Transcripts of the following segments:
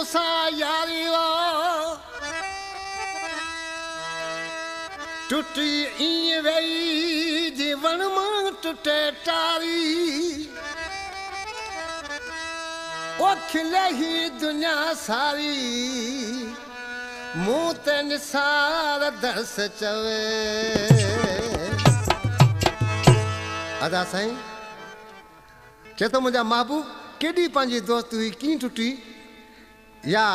सा यारी टुटी ईअं वेई जीवन मां टुटे टारी ओ खिले ही दुनिया सारी मुंह ते निसार दर्स चवे अदा साईं के तो मुझा महबूब केडी पांजी दोस्त हुई की टुटी या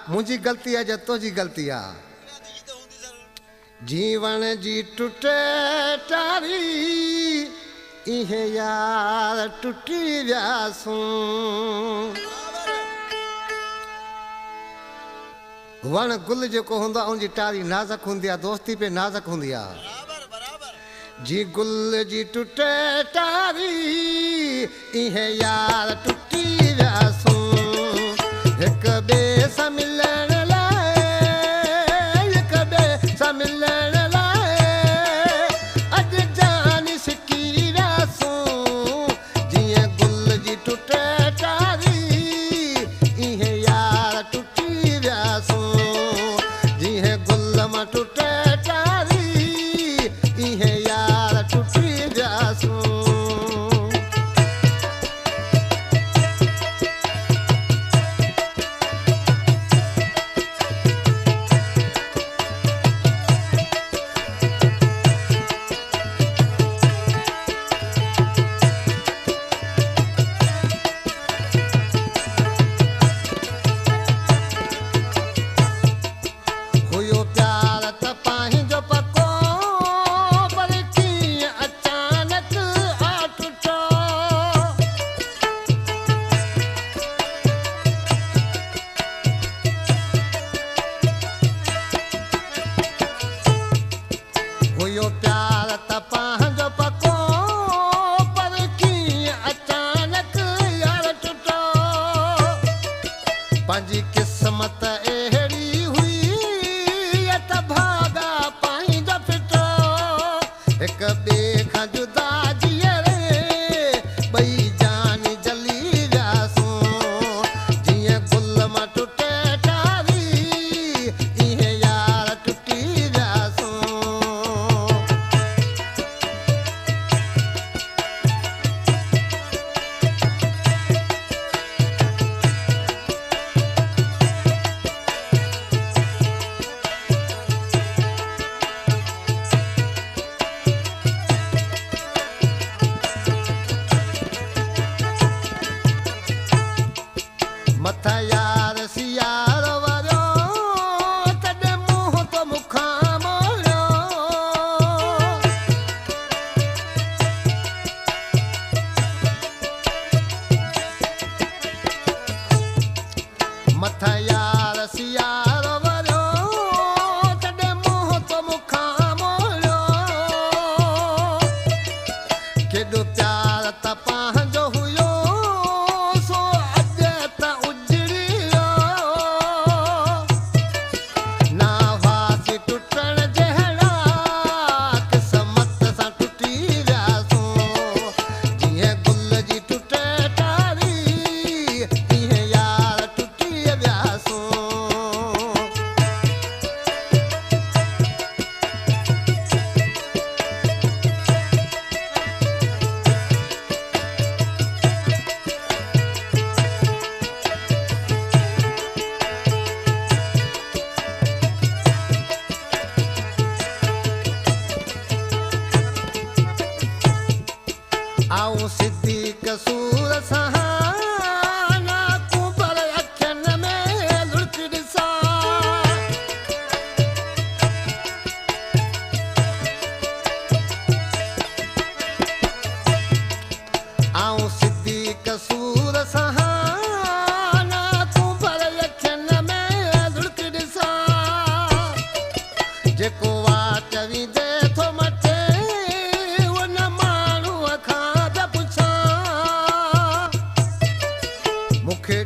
मुझी गलती है या तुझी गलती है जीवन जी टुटे टारी इहे यार टुटी व्यासूं वण गुल जेको हुंदा उनजी टारी नाज़क हुंदी आ दोस्ती पे नाज़क हुंदी आ जी गुल जी टुटे टारी इहे यार टुटी व्यासूं एक बे सां मिलण लाइ एक बे सां मिलण लाइ अॼु जान सिकी व्यासूं जीअं गुल जी टुटे टारी इहे यार टुटी व्यासूं जीअं गुल मां टुटे टारी इहे यार टुटी व्यासूं पंहिंजी किस्मत अहिड़ी हुई त भागा पाईंदा फिटो हिक ॿिए खां जुदा जीअरे ॿई जान जली वियासूं जीअं गुल मां टुटे टारी इहे यार टुटी वियासूं मथा यार सियार वरियो तॾहिं मुंहुं तो मुखां मोड़ियो मथा यार सियार वरियो तॾहिं मुंहुं तो मुखां मोड़ियो केॾो प्यार त पंहिंजो हुयो आऊं सिद्धी कसूर सां नाकूं पर अखियुनि में लुड़क ॾिसां आऊं सिद्धी कसूर सां नाकूं पर अखियुनि में लुड़क ॾिसां जेको वाट विझे थो मथे उन माण्हूअ खां मूंखे